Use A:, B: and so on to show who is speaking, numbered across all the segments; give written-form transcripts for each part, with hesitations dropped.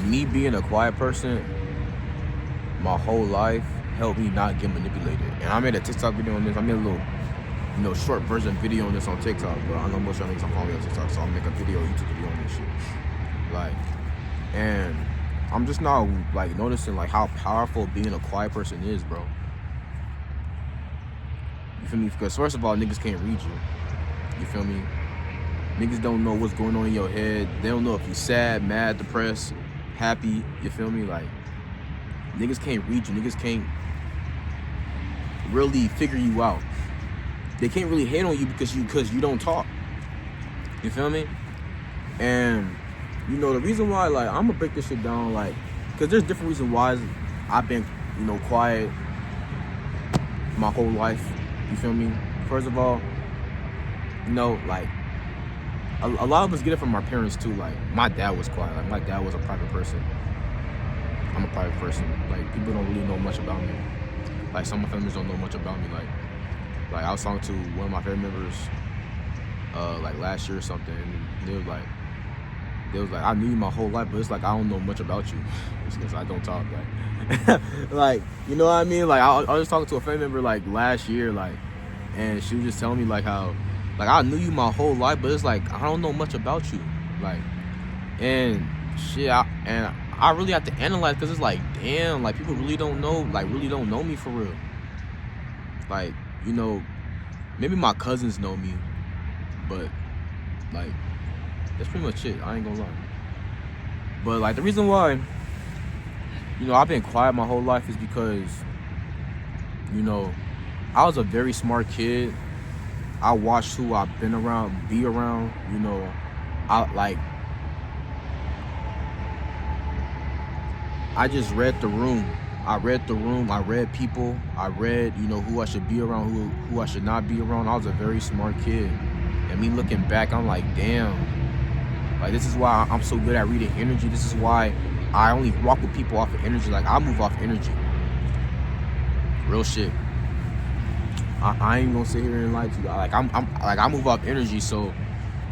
A: me being a quiet person my whole life helped me not get manipulated. And I made a TikTok video on this. I made a little, short version video on this on TikTok. But I know most of y'all niggas don't follow me on TikTok, so I'll make a video, YouTube video on this shit. Like, and I'm just now like noticing like how powerful being a quiet person is, bro. You feel me? Because first of all, niggas can't read you. You feel me? Niggas don't know what's going on in your head. They don't know if you're sad, mad, depressed, happy. You feel me? Like, niggas can't read you. Niggas can't really figure you out. They can't really hate on you because you don't talk. You feel me? And the reason why, like, I'm gonna break this shit down, like, because there's different reasons why I've been, quiet my whole life. You feel me? First of all, like, a lot of us get it from our parents too. Like, my dad was quiet. Like, my dad was a private person. I'm a private person. Like, people don't really know much about me. Like, some of my families don't know much about me. Like I was talking to one of my family members, like last year or something, and they was like, I knew you my whole life, but it's like I don't know much about you. It's because I don't talk. Like, like, you know what I mean? Like, I was talking to a family member like last year, like, and she was just telling me like how, like, I knew you my whole life, but it's like I don't know much about you. Like, and shit, I really have to analyze, because it's like, damn, like, people really don't know me for real. Like, maybe my cousins know me, but like, that's pretty much it. I ain't gonna lie. But like, the reason why I've been quiet my whole life is because I was a very smart kid. I watched who I've been around, be around. I just read the room. I read people. I read, who I should be around, who I should not be around. I was a very smart kid. And me looking back, I'm like, damn. Like, this is why I'm so good at reading energy. This is why I only walk with people off of energy. Like, I move off energy. Real shit. I ain't gonna sit here and lie to you. Like, I move off energy. So,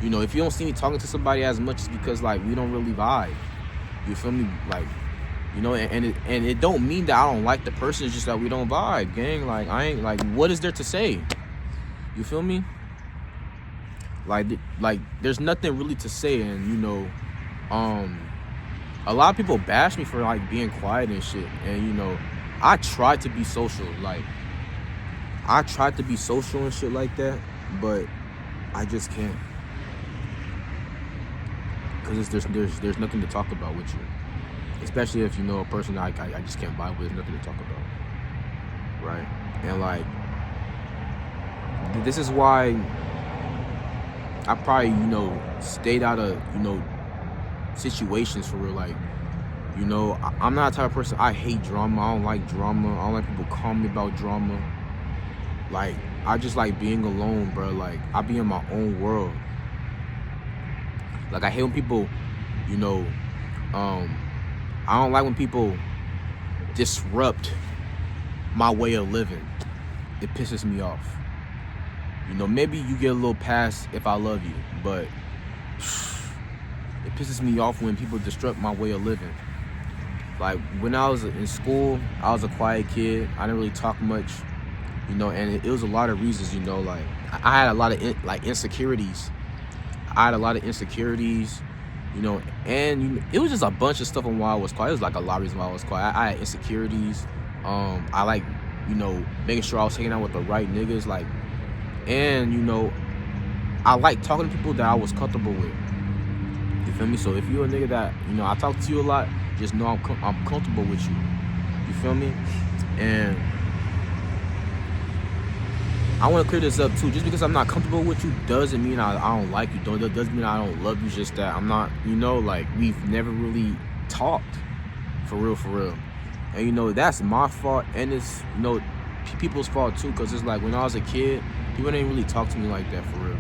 A: if you don't see me talking to somebody as much, it's because, like, we don't really vibe. You feel me? Like, and it don't mean that I don't like the person. It's just that we don't vibe, gang. Like, I ain't, like, what is there to say? You feel me? Like, there's nothing really to say. And a lot of people bash me for like being quiet and shit. And I try to be social. Like, I tried to be social and shit like that, but I just can't. Because there's nothing to talk about with you. Especially if a person I just can't vibe with. There's nothing to talk about. Right? And like, this is why I probably, stayed out of, situations for real. Like, I'm not the type of person, I hate drama. I don't like drama. I don't like people calling me about drama. Like, I just like being alone, bro. Like, I be in my own world. Like, I hate when people, I don't like when people disrupt my way of living. It pisses me off. Maybe you get a little pass if I love you, but it pisses me off when people disrupt my way of living. Like, when I was in school, I was a quiet kid. I didn't really talk much, and it was a lot of reasons, like, I had a lot of insecurities. And it was just a bunch of stuff on why I was quiet. It was like a lot of reasons why I was quiet. I had insecurities. I like, making sure I was hanging out with the right niggas, like, and I like talking to people that I was comfortable with. You feel me? So if you're a nigga that I talk to you a lot, just know I'm comfortable with you. You feel me? And I want to clear this up too. Just because I'm not comfortable with you doesn't mean I don't like you. Doesn't mean I don't love you. Just that I'm not, like, we've never really talked for real. And that's my fault, and it's people's fault too. Cause it's like, when I was a kid, people didn't really talk to me like that for real.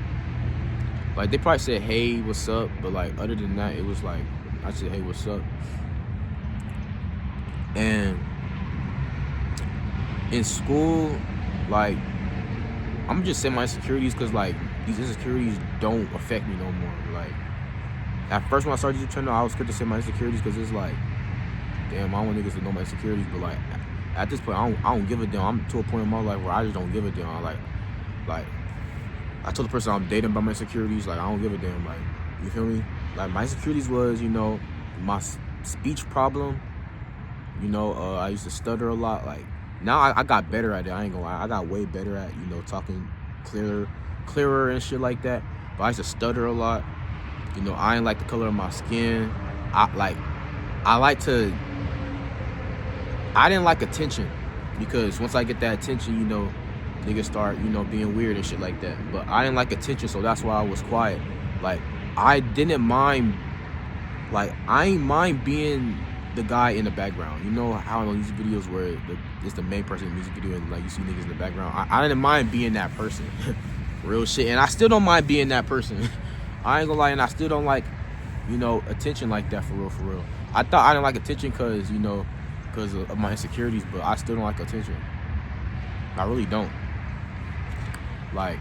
A: Like, they probably said, hey, what's up? But like, other than that, it was like, I said, hey, what's up? And in school, like, I'm just saying my insecurities, because like, these insecurities don't affect me no more. Like, At first when I started YouTube channel, I was scared to say my insecurities because it's like, damn, I don't want niggas to know my insecurities. But like, at this point, I don't give a damn. I'm to a point in my life where I just don't give a damn. Like, I told the person I'm dating about my insecurities. Like, I don't give a damn. Like, you feel me? Like, my insecurities was, you know, my speech problem. You know, I used to stutter a lot. Like, now I got better at it. I ain't gonna lie. I got way better at, you know, talking clearer and shit like that. But I used to stutter a lot. You know, I ain't like the color of my skin. I didn't like attention, because once I get that attention, you know, niggas start, you know, being weird and shit like that. But I didn't like attention, so that's why I was quiet. Like, I ain't mind being the guy in the background. You know how in these videos where it's the main person in the music video and like you see niggas in the background. I didn't mind being that person. Real shit. And I still don't mind being that person. I ain't gonna lie, and I still don't like, you know, attention like that, for real. I thought I didn't like attention because, you know, because of my insecurities, but I still don't like attention. I really don't. Like,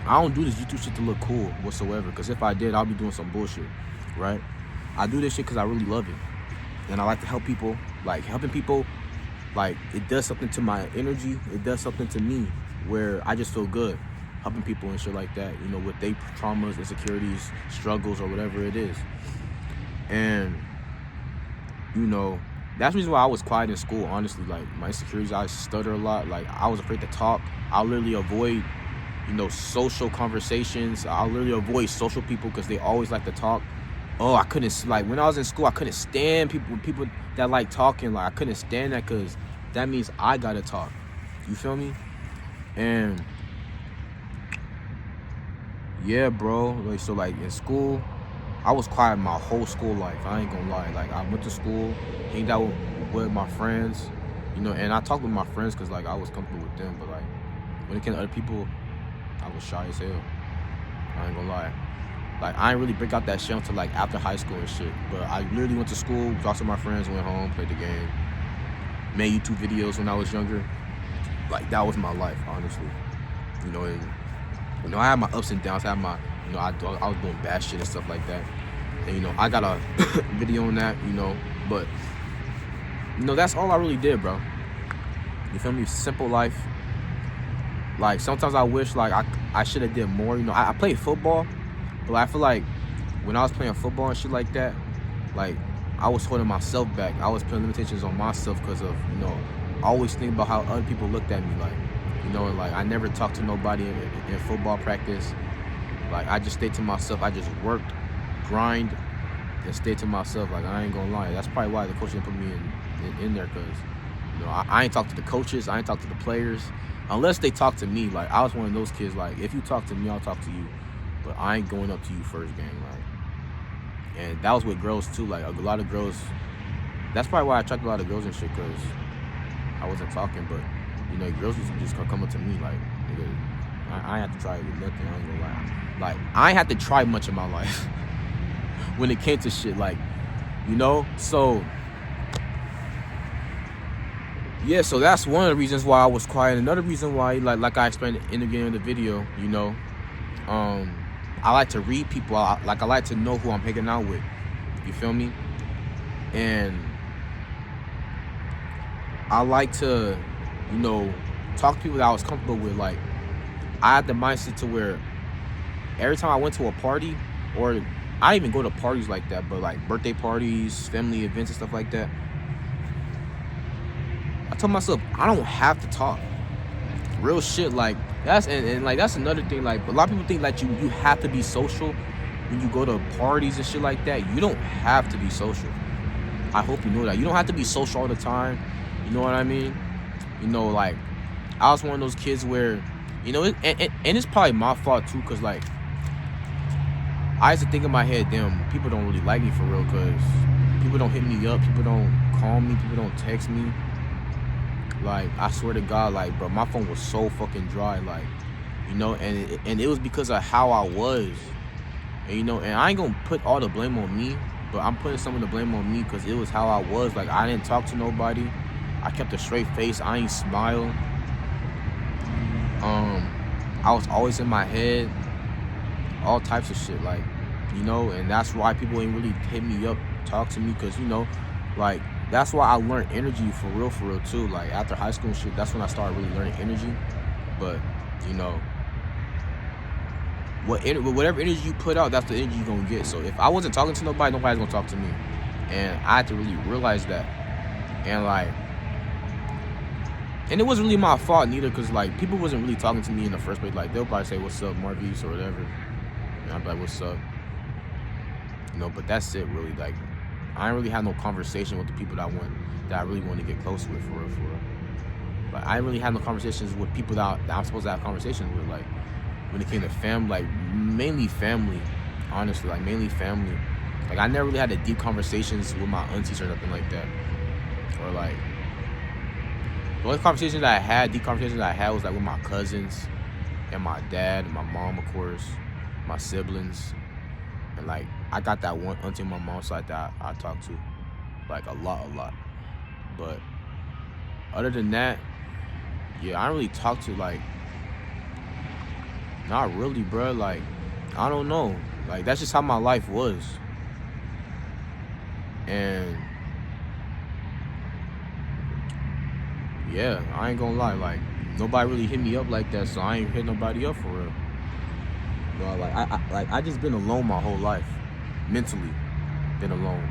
A: I don't do this YouTube shit to look cool whatsoever, because if I did, I'll be doing some bullshit, right? I do this shit because I really love it. And I like to help people. Like, helping people, like, it does something to my energy. It does something to me where I just feel good helping people and shit like that, you know, with their traumas, insecurities, struggles, or whatever it is. And, you know, that's the reason why I was quiet in school, honestly. Like, my insecurities, I stutter a lot. Like, I was afraid to talk. I literally avoid, you know, social conversations. I literally avoid social people because they always like to talk. Oh, I couldn't, like, when I was in school, I couldn't stand people that like talking. Like, I couldn't stand that because that means I gotta talk. You feel me? And yeah, bro. Like, so, like, in school, I was quiet my whole school life. I ain't gonna lie. Like, I went to school, hanged out with my friends, you know, and I talked with my friends because, like, I was comfortable with them. But, like, when it came to other people, I was shy as hell. I ain't gonna lie. Like, I ain't really break out that shit until, like, after high school and shit. But I literally went to school, talked to my friends, went home, played the game, made YouTube videos when I was younger. Like, that was my life, honestly. You know, and, you know, I had my ups and downs. I had my, you know, I was doing bad shit and stuff like that. And, you know, I got a video on that, you know. But, you know, that's all I really did, bro. You feel me? Simple life. Like, sometimes I wish, like, I should have did more. You know, I played football. But I feel like when I was playing football and shit like that, like, I was holding myself back. I was putting limitations on myself because of, you know, I always think about how other people looked at me. Like, you know, and, like, I never talked to nobody in football practice. Like, I just stayed to myself. I just worked, grind, and stayed to myself. Like, I ain't gonna lie. That's probably why the coach didn't put me in there, because, you know, I ain't talked to the coaches. I ain't talked to the players. Unless they talk to me. Like, I was one of those kids, like, if you talk to me, I'll talk to you. But I ain't going up to you first game, like. And that was with girls too. Like, a lot of girls. That's probably why I attracted a lot of girls and shit, because I wasn't talking. But, you know, girls used to just come up to me, like, nigga, I ain't have to try with nothing. I ain't gonna lie. Like, I ain't have to try much in my life when it came to shit. Like, you know. So yeah. So that's one of the reasons why I was quiet. Another reason why, like I explained in the beginning of the video, you know, I like to read people. I like to know who I'm hanging out with. You feel me? And I like to, you know, talk to people that I was comfortable with. Like, I had the mindset to where every time I went to a party, or I didn't even go to parties like that, but like birthday parties, family events and stuff like that, I told myself, I don't have to talk. Real shit. Like, that's and like that's another thing. Like, a lot of people think like you have to be social when you go to parties and shit like that. You don't have to be social. I hope you know that. You don't have to be social all the time. You know what I mean? You know, like, I was one of those kids where, you know, and it's probably my fault too, because, like, I used to think in my head, damn, people don't really like me for real, because people don't hit me up, people don't call me, people don't text me. Like, I swear to God, like, bro, my phone was so fucking dry, like, you know, and it was because of how I was. And, you know, and I ain't gonna put all the blame on me, but I'm putting some of the blame on me because it was how I was. Like, I didn't talk to nobody. I kept a straight face. I ain't smile. I was always in my head. All types of shit. Like, you know, and that's why people ain't really hit me up, talk to me, because, you know, like, that's why I learned energy for real too. Like, after high school and shit, that's when I started really learning energy. But, you know, whatever energy you put out, that's the energy you're gonna get. So if I wasn't talking to nobody, nobody's gonna talk to me. And I had to really realize that. And like, and it wasn't really my fault neither, because like, people wasn't really talking to me in the first place. Like, they'll probably say, "What's up, Marvis," or whatever, and I'm like, "What's up?" You know, but that's it really. Like, I ain't really had no conversation with the people that I really want to get close with, for real. Like, I ain't really had no conversations with people that I'm supposed to have conversations with. Like, when it came to family, like, mainly family, honestly, like, mainly family. Like, I never really had the deep conversations with my aunties or nothing like that. Or like, the only deep conversations I had was like with my cousins and my dad and my mom, of course, my siblings. And like, I got that one auntie on my mom's side that I talk to, like, a lot. But other than that, yeah, I don't really talk to, like, not really, bro. Like, I don't know. Like, that's just how my life was. And yeah, I ain't gonna lie. Like, nobody really hit me up like that, so I ain't hit nobody up for real. You know, like, I just been alone my whole life, mentally, been alone.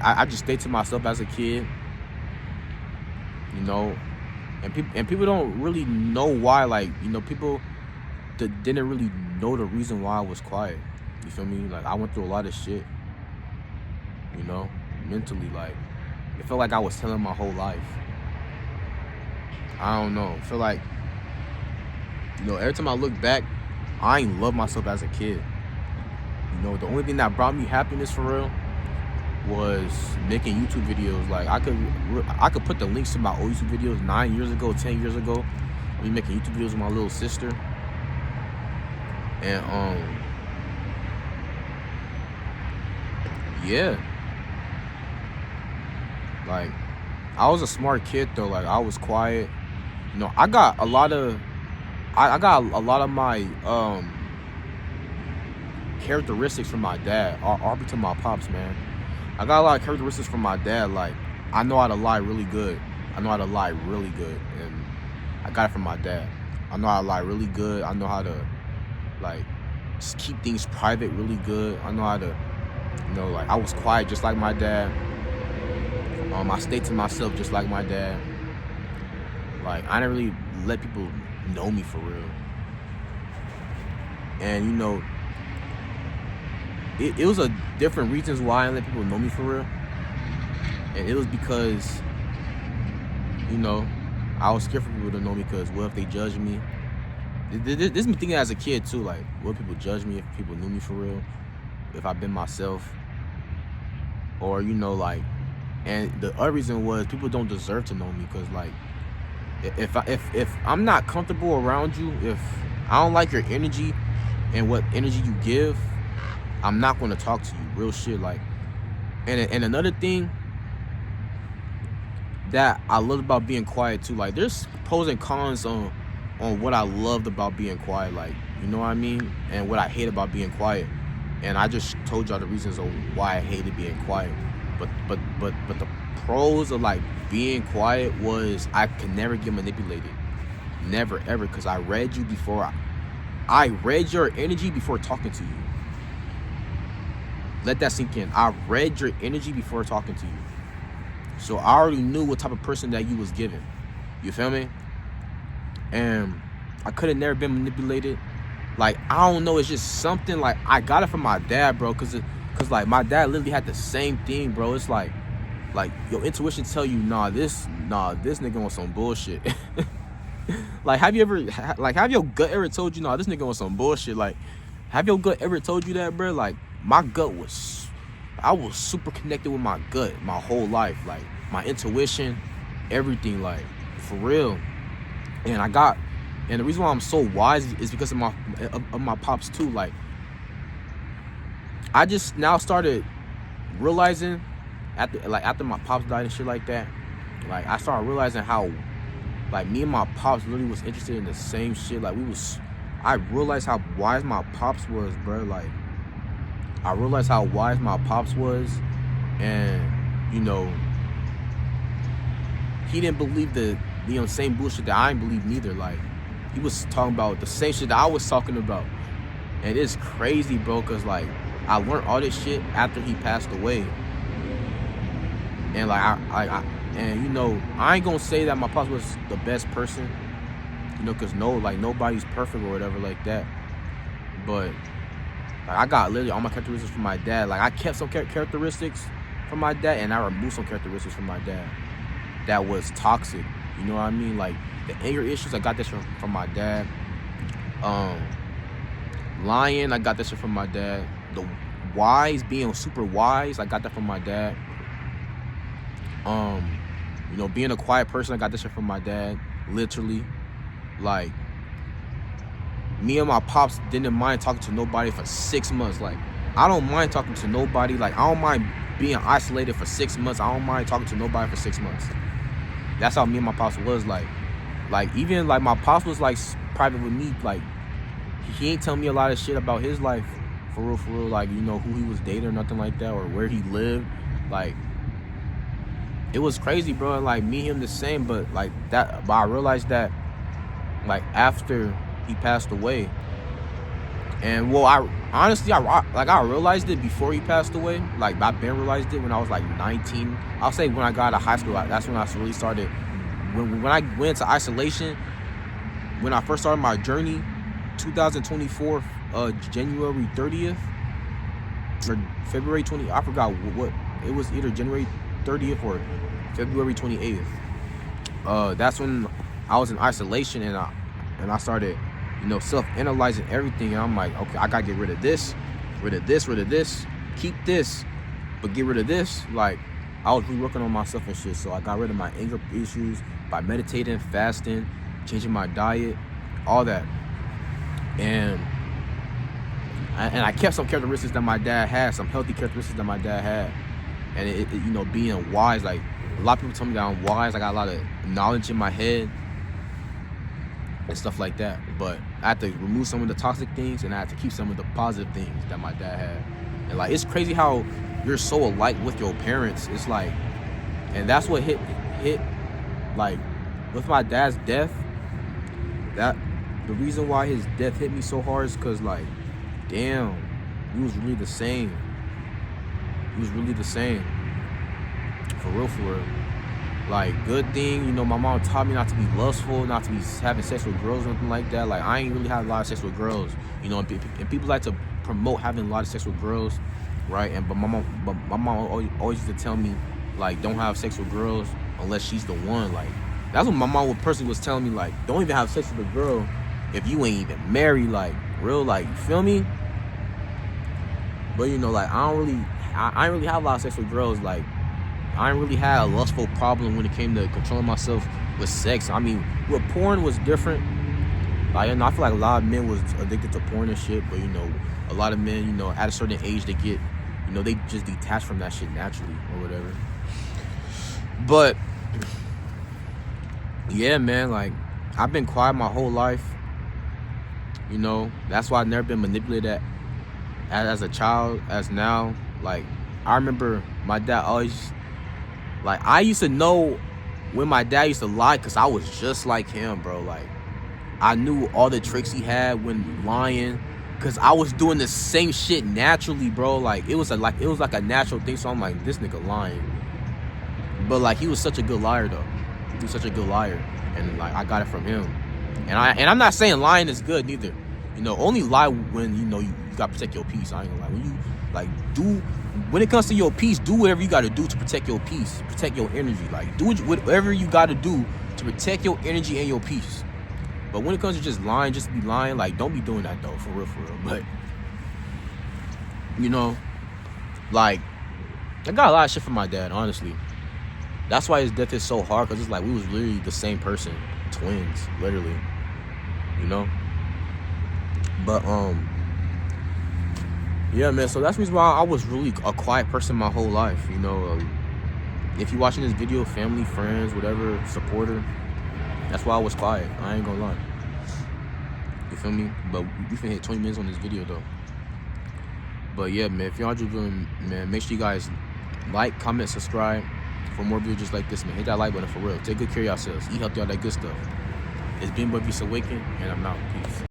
A: I just stayed to myself as a kid, you know, and people don't really know why. Like, you know, people that didn't really know the reason why I was quiet. You feel me? Like, I went through a lot of shit, you know, mentally. Like, it felt like I was telling my whole life. I don't know. I feel like, you know, every time I look back, I ain't love myself as a kid. You know, the only thing that brought me happiness for real was making YouTube videos. Like, I could put the links to my old YouTube videos 9 years ago, 10 years ago. I be making YouTube videos with my little sister. And yeah. Like, I was a smart kid though. Like, I was quiet. You know, I got a lot of my characteristics from my dad. RP to my pops, man. I got a lot of characteristics from my dad. Like, I know how to lie really good. And I got it from my dad. I know how to lie really good. I know how to, like, just keep things private really good. I know how to, you know, like, I was quiet just like my dad. I stayed to myself just like my dad. Like, I didn't really let people know me for real. And, you know, it was a different reasons why I didn't let people know me for real. And it was because, you know, I was scared for people to know me, because what if they judge me? This is me thinking as a kid too, like, what if people judge me if people knew me for real? If I've been myself? Or, you know, like, and the other reason was people don't deserve to know me, because, like, if I'm not comfortable around you, if I don't like your energy and what energy you give, I'm not going to talk to you. Real shit. Like, and another thing that I love about being quiet too, like, there's pros and cons on what I loved about being quiet, like, you know what I mean, and what I hate about being quiet. And I just told y'all the reasons of why I hated being quiet. But the pros of, like, being quiet was I could never get manipulated. Never, ever, because I read you before. I read your energy before talking to you. Let that sink in. I read your energy before talking to you. So I already knew what type of person that you was given. You feel me? And I could have never been manipulated. Like, I don't know, it's just something, like, I got it from my dad, bro, because like, my dad literally had the same thing, bro. It's like your intuition tell you, this nigga on some bullshit. Like, have your gut ever told you, this nigga on some bullshit? Like, have your gut ever told you that, bro? Like, my gut I was super connected with my gut my whole life, like, my intuition, everything, like, for real. And the reason why I'm so wise is because of my pops too. Like, I just now started realizing after my pops died and shit like that. Like, I started realizing how like me and my pops literally was interested in the same shit. Like I realized how wise my pops was, bro. Like I realized how wise my pops was, and you know, he didn't believe the same bullshit that I didn't believe neither. Like he was talking about the same shit that I was talking about, and it's crazy, bro. Cause like I learned all this shit after he passed away, and like and you know, I ain't gonna say that my pops was the best person, you know, cause nobody's perfect or whatever like that, but like I got literally all my characteristics from my dad. Like I kept some characteristics from my dad, and I removed some characteristics from my dad that was toxic. You know what I mean? Like the anger issues, I got this from my dad. Lying, I got this shit from my dad. The wise, being super wise, I got that from my dad. You know, being a quiet person, I got this shit from my dad. Literally, like me and my pops didn't mind talking to nobody for 6 months. Like I don't mind talking to nobody. Like I don't mind being isolated for 6 months. I don't mind talking to nobody for 6 months. That's how me and my pops was. Like even like my pops was like private with me. Like he ain't telling me a lot of shit about his life for real. Like, you know, who he was dating or nothing like that, or where he lived. Like it was crazy, bro. And like me and him the same, but like that. But I realized that like after he passed away, and well, I honestly I realized it before he passed away. Like I been realized it when I was like 19. I'll say when I got out of high school, that's when I really started. When I went into isolation, when I first started my journey, 2024, January 30th or February 20th. I forgot what it was, either January 30th or February 28th. That's when I was in isolation, and I started, you know, self-analyzing everything, and I'm like, okay, I gotta get rid of this, keep this, but get rid of this. Like I was really working on myself and shit, so I got rid of my anger issues by meditating, fasting, changing my diet, all that, and I kept some characteristics that my dad had, some healthy characteristics that my dad had, and it you know, being wise. Like a lot of people tell me that I'm wise. I got a lot of knowledge in my head and stuff like that, but I had to remove some of the toxic things, and I had to keep some of the positive things that my dad had. And like it's crazy how you're so alike with your parents. It's like, and that's what hit like with my dad's death. That the reason why his death hit me so hard is because, like, damn, he was really the same. For real. Like, good thing, you know, my mom taught me not to be lustful, not to be having sex with girls or anything like that. Like, I ain't really had a lot of sex with girls, you know, and people like to promote having a lot of sex with girls, right? But my mom always used to tell me, like, don't have sex with girls unless she's the one. Like, that's what my mom personally was telling me. Like, don't even have sex with a girl if you ain't even married. Like, real, like, you feel me? But, you know, like, I ain't really have a lot of sex with girls. Like, I ain't really had a lustful problem when it came to controlling myself with sex. I mean, with porn was different. Like, you know, I feel like a lot of men was addicted to porn and shit, but, you know, a lot of men, you know, at a certain age, they get, you know, they just detach from that shit naturally or whatever. But yeah, man, like, I've been quiet my whole life. You know, that's why I've never been manipulated as a child, as now. Like, I remember my dad always, like, I used to know when my dad used to lie because I was just like him, bro. Like, I knew all the tricks he had when lying because I was doing the same shit naturally, bro. Like, it was like a natural thing. So I'm like, this nigga lying. But, like, he was such a good liar, though. He was such a good liar. And, like, I got it from him. And I'm not saying lying is good neither. You know, only lie when, you know, you gotta protect your peace. I ain't gonna lie. When you, like, when it comes to your peace, do whatever you gotta do to protect your peace, protect your energy. Like, do whatever you gotta do to protect your energy and your peace. But when it comes to just lying, just be lying, like, don't be doing that, though, for real. But, you know, like, I got a lot of shit from my dad, honestly. That's why his death is so hard, because it's like we was literally the same person. Twins, literally. You know? But, yeah, man, so that's the reason why I was really a quiet person my whole life, you know? If you're watching this video, family, friends, whatever, supporter, That's why I was quiet. I ain't gonna lie. You feel me? But we finna hit 20 minutes on this video though. But yeah, man, if y'all just doing, man, make sure you guys like, comment, subscribe for more videos just like this, man. Hit that like button for real. Take good care of yourselves. Eat healthy, all that good stuff. It's been Boy Beast Awaken, and I'm out. Peace.